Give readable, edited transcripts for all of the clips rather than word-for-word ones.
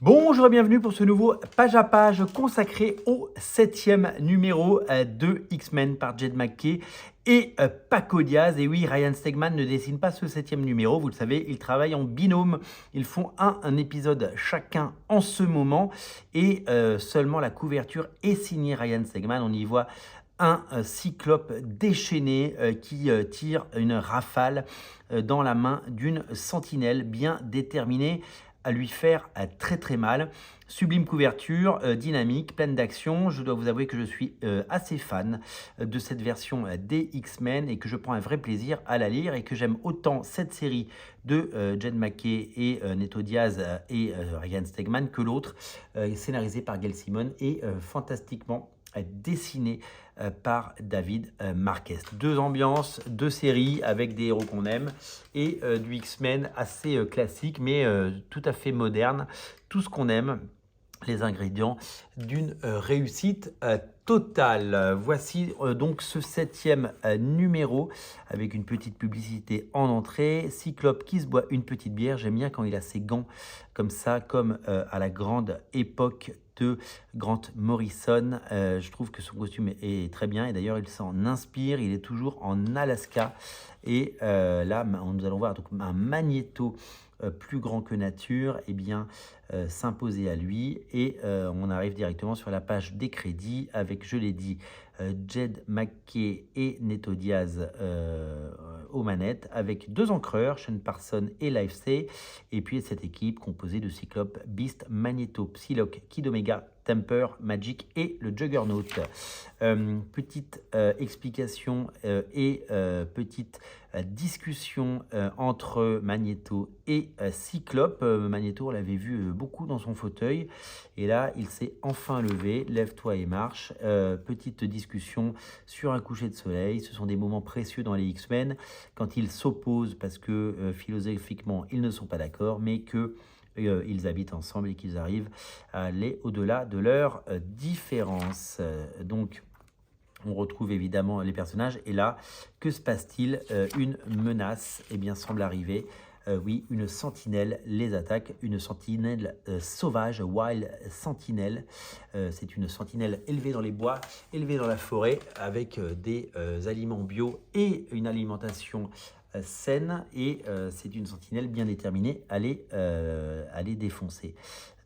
Bonjour et bienvenue pour ce nouveau page à page consacré au 7e numéro de X-Men par Jed McKay et Paco Diaz. Et oui, Ryan Stegman ne dessine pas ce 7e numéro, vous le savez, ils travaillent en binôme. Ils font un épisode chacun en ce moment et seulement la couverture est signée Ryan Stegman. On y voit un cyclope déchaîné qui tire une rafale dans la main d'une sentinelle bien déterminée à lui faire très très mal. Sublime couverture, dynamique, pleine d'action. Je dois vous avouer que je suis assez fan de cette version des X-Men et que je prends un vrai plaisir à la lire et que j'aime autant cette série de Jed McKay et Neto Diaz et Ryan Stegman que l'autre, scénarisée par Gail Simone et fantastiquement dessiné par David Marquez. Deux ambiances, deux séries avec des héros qu'on aime et du X-Men assez classique mais tout à fait moderne. Tout ce qu'on aime, les ingrédients d'une réussite totale. Voici donc ce 7e numéro avec une petite publicité en entrée. Cyclope qui se boit une petite bière. J'aime bien quand il a ses gants comme ça, comme à la grande époque de Grant Morrison. Je trouve que son costume est très bien et d'ailleurs il s'en inspire. Il est toujours en Alaska et là nous allons voir donc un Magneto plus grand que nature, eh bien, s'imposer à lui. Et on arrive directement sur la page des crédits avec, je l'ai dit, Jed McKay et Neto Diaz aux manettes, avec deux encreurs, Sean Parsons et Livesey, et puis cette équipe composée de Cyclope, Beast, Magneto, Psylocke, Kid Omega, Temper, Magic et le Juggernaut. Petite explication et petite discussion entre Magneto et Cyclope. Magneto, on l'avait vu beaucoup dans son fauteuil et là, il s'est enfin levé. Lève-toi et marche. Petite discussion sur un coucher de soleil. Ce sont des moments précieux dans les X-Men quand ils s'opposent parce que philosophiquement, ils ne sont pas d'accord, mais que ils habitent ensemble et qu'ils arrivent à aller au-delà de leurs différences. Donc, on retrouve évidemment les personnages. Et là, que se passe-t-il? Une menace, eh bien, semble arriver. Oui, une sentinelle les attaque. Une sentinelle sauvage, wild sentinelle. C'est une sentinelle élevée dans les bois, élevée dans la forêt, avec des aliments bio et une alimentation saine. Et c'est une sentinelle bien déterminée à les défoncer.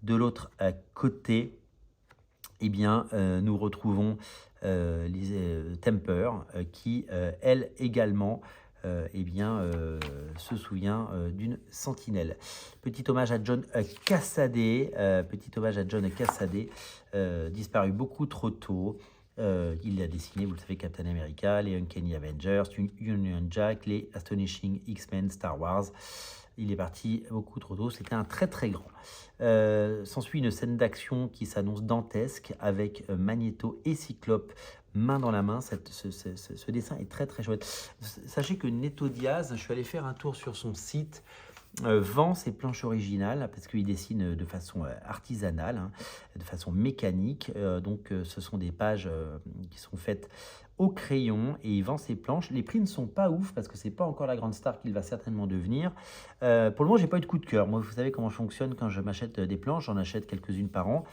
De l'autre côté, eh bien, nous retrouvons Temper qui, elle également, eh bien, se souvient d'une sentinelle. Petit hommage à John Cassaday, disparu beaucoup trop tôt. Il a dessiné, vous le savez, Captain America, les Uncanny Avengers, Union Jack, les Astonishing X-Men, Star Wars. Il est parti beaucoup trop tôt, c'était un très très grand. S'ensuit une scène d'action qui s'annonce dantesque avec Magneto et Cyclope main dans la main. Ce dessin est très très chouette. Sachez que Neto Diaz, je suis allé faire un tour sur son site, vend ses planches originales parce qu'il dessine de façon artisanale, hein, de façon mécanique. Donc ce sont des pages qui sont faites au crayon et il vend ses planches. Les prix ne sont pas ouf parce que c'est pas encore la grande star qu'il va certainement devenir. Pour le moment, j'ai pas eu de coup de cœur. Moi, vous savez comment je fonctionne quand je m'achète des planches, j'en achète quelques-unes par an.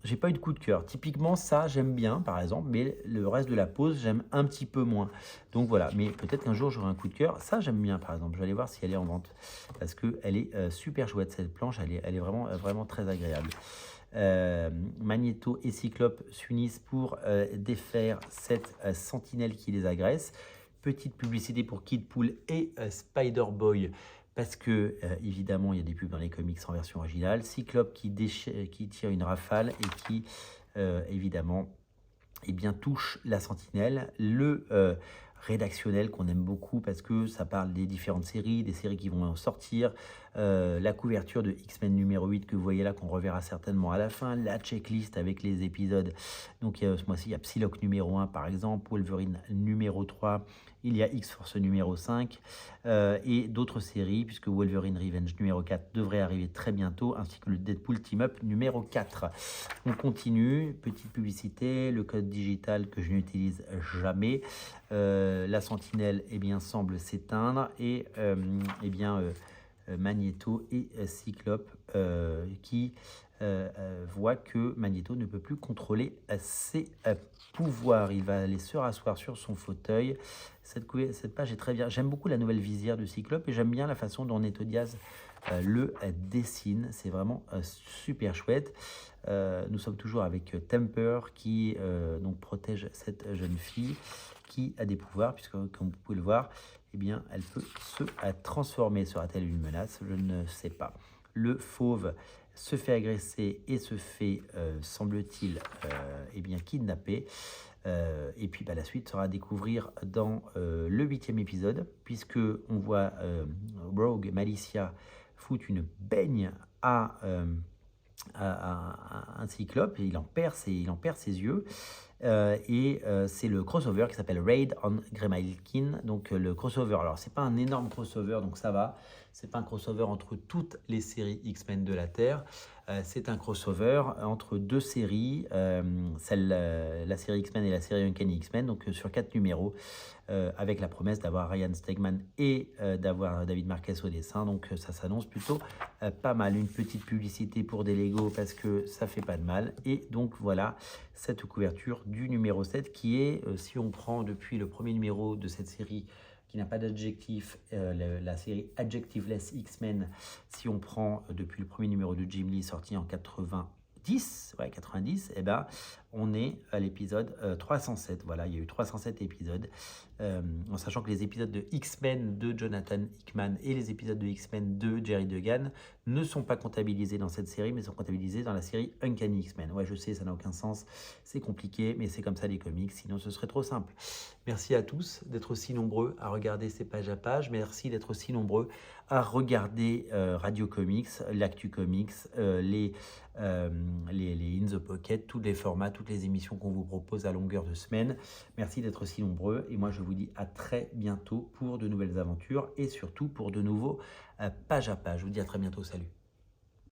J'ai pas eu de coup de cœur. Typiquement, ça, j'aime bien, par exemple, mais le reste de la pose, j'aime un petit peu moins. Donc voilà, mais peut-être qu'un jour, j'aurai un coup de cœur. Ça, j'aime bien, par exemple. Je vais aller voir si elle est en vente parce qu'elle est super chouette, cette planche. Elle est vraiment, vraiment très agréable. Magneto et Cyclope s'unissent pour défaire cette sentinelle qui les agresse. Petite publicité pour Kid Pool et Spider-Boy parce que évidemment il y a des pubs dans les comics en version originale. Cyclope qui tire une rafale et qui évidemment eh bien, touche la sentinelle. Le rédactionnel qu'on aime beaucoup parce que ça parle des différentes séries, des séries qui vont en sortir, la couverture de X-Men numéro 8 que vous voyez là, qu'on reverra certainement à la fin, la checklist avec les épisodes. Donc ce mois-ci, il y a Psylocke numéro 1 par exemple, Wolverine numéro 3, il y a X-Force numéro 5 et d'autres séries puisque Wolverine Revenge numéro 4 devrait arriver très bientôt, ainsi que le Deadpool Team Up numéro 4. On continue, petite publicité, le code digital que je n'utilise jamais. La sentinelle eh bien, semble s'éteindre et Magneto et Cyclope qui voit que Magneto ne peut plus contrôler ses pouvoirs. Il va aller se rasseoir sur son fauteuil. Cette page est très bien. J'aime beaucoup la nouvelle visière de Cyclope et j'aime bien la façon dont Neto Diaz le dessine. C'est vraiment super chouette. Nous sommes toujours avec Temper qui donc protège cette jeune fille qui a des pouvoirs, puisque comme vous pouvez le voir, eh bien, elle peut se transformer. Sera-t-elle une menace? Je ne sais pas. Le fauve se fait agresser et se fait, semble-t-il, eh bien, kidnapper. Et puis la suite sera à découvrir dans le 8e épisode, puisque on voit Rogue Malicia foutre une baigne à un cyclope et il en perd ses yeux. C'est le crossover qui s'appelle Raid on Graymalkin. Donc le crossover, alors c'est pas un énorme crossover, donc ça va. C'est pas un crossover entre toutes les séries X-Men de la Terre. C'est un crossover entre deux séries, la série X-Men et la série Uncanny X-Men, donc sur 4 numéros, avec la promesse d'avoir Ryan Stegman et d'avoir David Marquez au dessin. Donc ça s'annonce plutôt pas mal. Une petite publicité pour des Lego parce que ça fait pas de mal. Et donc voilà cette couverture du numéro 7 qui est, si on prend depuis le premier numéro de cette série qui n'a pas d'adjectif, la série Adjectiveless X-Men, si on prend depuis le premier numéro de Jim Lee sorti en 90, eh ben, on est à l'épisode 307. Voilà, il y a eu 307 épisodes, en sachant que les épisodes de X-Men de Jonathan Hickman et les épisodes de X-Men de Jerry Duggan ne sont pas comptabilisés dans cette série, mais sont comptabilisés dans la série Uncanny X-Men. Ouais, je sais, ça n'a aucun sens, c'est compliqué, mais c'est comme ça les comics, sinon ce serait trop simple. Merci à tous d'être aussi nombreux à regarder ces pages à pages. Merci d'être aussi nombreux à regarder Radio Comics, l'Actu Comics, les In the Pocket, tous les formats, toutes les émissions qu'on vous propose à longueur de semaine. Merci d'être aussi nombreux et moi je vous dis à très bientôt pour de nouvelles aventures et surtout pour de nouveaux pages à pages. Je vous dis à très bientôt, salut.